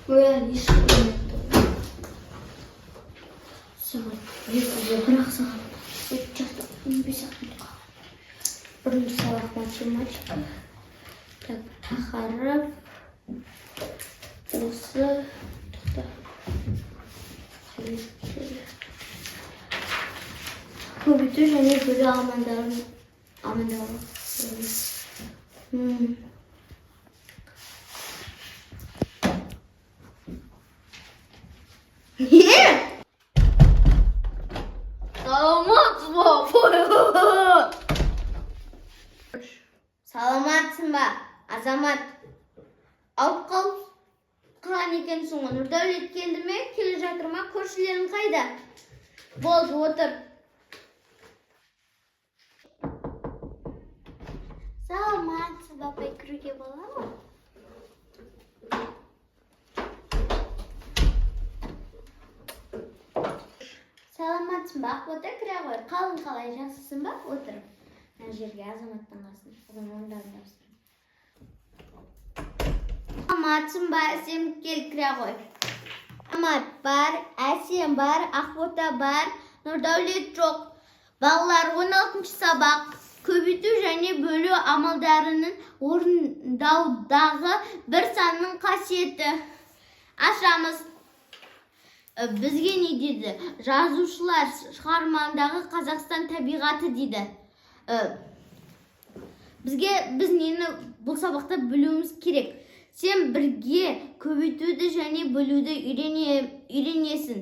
Böyle işim saat 7'de bıraksa 3 saat birinchi sabaq matematika tak taharruf burası Komputer және бөлу амандары. Саламатсың ба, Азамат? Алып қалған екенсің ғой. Нұрдәулет келді ме? Келе жатыр ма? Көршілерің қайда? Болды, отыр. Саламатсың ба, апай, кіруге бола ма? Саламатсың ба, Ақбота, кіре ғой. Қалың қалай, жақсысың ба? Отыр. Мына жерге Азаматтың қасын. Азаматтың қасын. Саламатсың ба, Әсем, кел, кіре ғой. Азамат бар, Әсем бар, Ақбота бар, Нұрдәулет жоқ. Балалар 16 сабақ. Көбейту және бөлу амалдарының орындаудағы бір санның қасиеті. Ашамыз. Бізге не дейді? Жазушылар шығармадағы Қазақстан табиғаты дейді. Біз нені бұл сабақта білуіміз керек. Сен бірге көбейтуді және бөлуді үйренесің.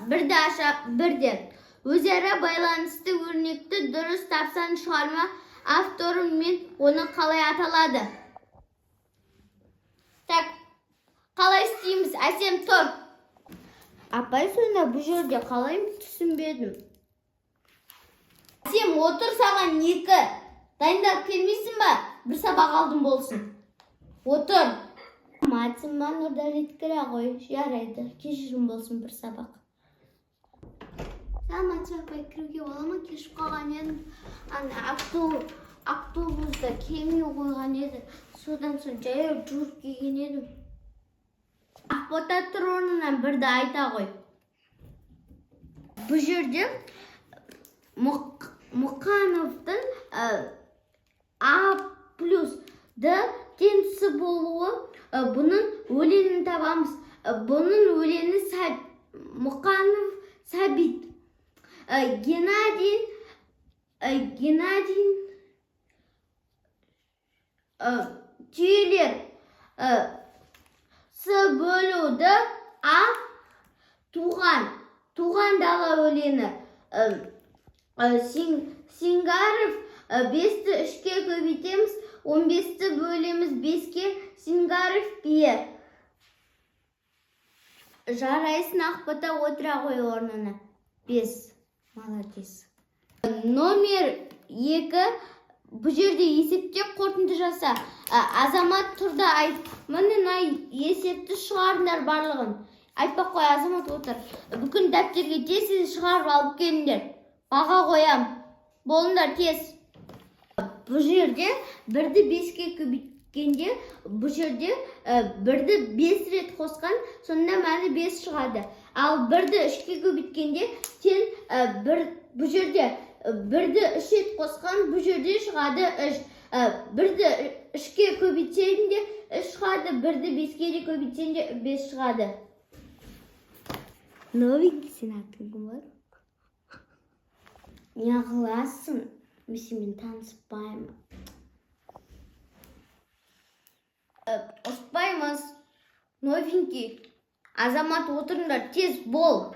Бірді аша, бірде. Өзара байланысты өрнекті дұрыс тапсан шығарма авторы мен оны қалай аталады? Так, қалай істейміз? Әсем, тұр. Апай, сонда бұл жерде қалай түсінбедім? Әсем, отыр, саған 2. Дайындап келмейсің ба? Бір сабақ алдым болсын. Отыр. Матсың ба, Нұрдәулет, кіре ғой. Жарайды, кешірім болсын бір сабақ. Саламатсың ба, апай, кіруге бола ма? Кешіп қалған едім. Автобуста келмей қойған еді. Содан соң жаяу жүріп келген едім. Ақбота, тұр орнынан, бірді айта ғой. Бұл жерде Мұқановтың А плюс Д теңдесі болуы, бұның өлеңін табамыз. Бұның өлеңі Мұқанов Сәбит. Геннадий түйелер С бөлуді А туғандағы өлеңі. Сингаров 5-ті 3-ке көбейтеміз, 15-ті бөлеміз 5-ке. Сингаров бер. Жарайсың, Ақбота, отыра ғой орнына. 5. Молодец. Номер 2. Бұл жерде есепте қорытынды жаса. Азамат тұрда айт. Мына есепті шығарыңдар барлығын. Айтпақ қой, Азамат, отыр. Бүкін дәптерге тез шығарып алып келіңдер. Баға қоям. Болыңдар тез. Бұл жерде 1-ді 5-ке көбейткенде, бұл жерде 1-ді 5 рет қосқан, сонда мәні 5 шығады. Ал 1-ді 3-ке көбейткенде, сен бұл жерде 1-ді 3 рет қосқан, бұл жерде шығады 3. 1-ді 3-ке көбейтсеңде 3 шығады, 1-ді 5-ке де көбейтсеңде 5 шығады. Новенький сен аттың бар? Не қыласың? Мен таныспаймын. Ұрыспаймыз. Новенький. Азамат, отырыңдар, тез бол.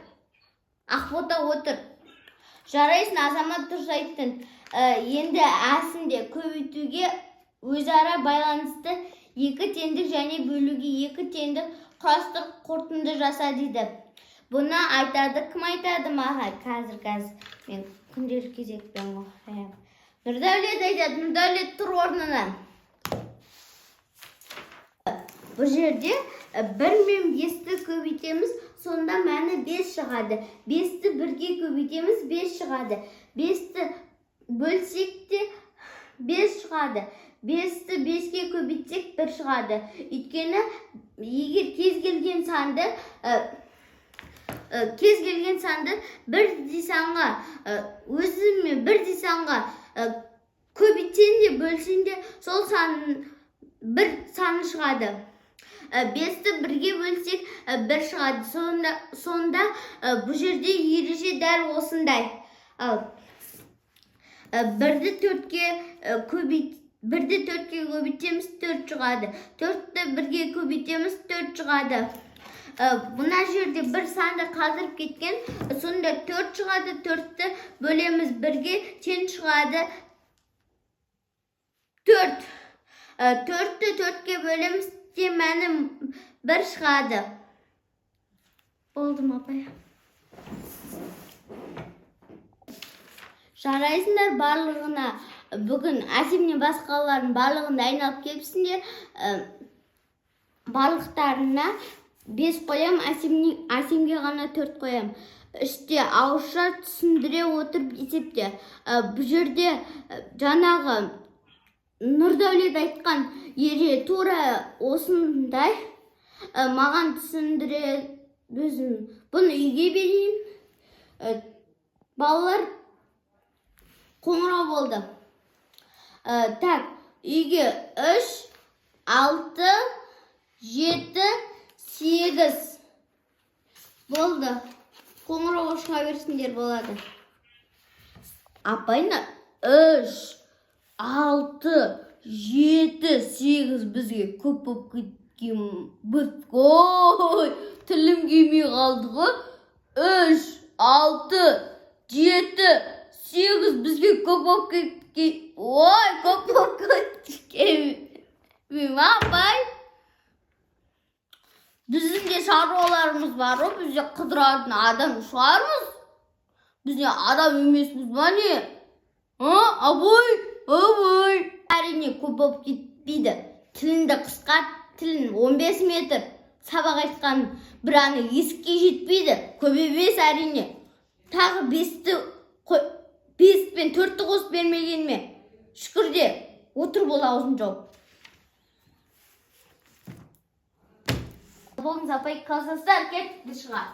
Ақбота, отыр. Жарайсың, Азамат, дұрыс айттың. Енді әсінде көбейтуге өзара байланысты 2 теңдік және бөлуге 2 теңдік құрастырып қорытынды жаса дейді. Бұны айтады, кім айтады маға? Қазір. Мен күндер кезекпен оқиым. Нұрдәулет айтады, Нұрдәулет, тұр орнынан. Бұл жерде 1 мен 5-ті көбейтеміз, сонда мәні 5 шығады. 5-ті 1-ге көбейтеміз, 5 шығады. 5-ті бөлсек те 5 шығады. 5-ті 5-ке көбейтсек 1 шығады. Өйткені егер кез келген санды бірдей санға өзімен бірдей санға көбейтсең де бөлсең де сол санның бір саны шығады. 5-ті 1-ге бөлсек 1 шығады. Сонда бұл жерде ереже дәл осындай. 1-ді 4-ке көбейтеміз 4 шығады. 4-ті 1-ге көбейтеміз 4 шығады. Бұна жерде бір санды қалдырып кеткен. Сонда 4 шығады. 4-ті бөлеміз 1-ге тең шығады 4. 4-ті 4-ке бөлеміз тең мәні 1 шығады. Болды ма апай? Жарайсыңдар, барлығына бүгін әсемнен басқалардың барлығында айналып келіпсіңдер. Барлықтарына 5 қоям, әсемге ғана 4 қоям. Іште ауызша түсіндіре отырып есепте. Бұл жерде жаңағы Нұрдәулет айтқан ере тура осындай. Маған түсіндіре өзім бұны үйге берейін. Балалар қоңырау болды. Так, үйге 3, 6, 7, 8 болды. Қоңырауға шыға берсіндер болады. Апайна 3, 6, 7, 8 бізге көп болып кеткен. Ой, тілім келмей қалды ғой. 3, 6, 7, 8 бізге көп болып кеткен. Ой, көп болып кеткен. Апай. Біздің де шаруаларымыз бар ғой, бізде қыдыратын адам шығармыз. Бізде адам емеспіз ба не? Абой. Әрине көп болып кетпейді. Тіліңді қысқарт, тілін 15 метр. Сабақ айтқан бір аны есікке жетпейді. Көп емес әрине. Тағы 5 пен 4-ті қосып бермегенме? Шүкір де, отыр бол аузын жауып. Болыңыз апай, класстастар кетті шығар.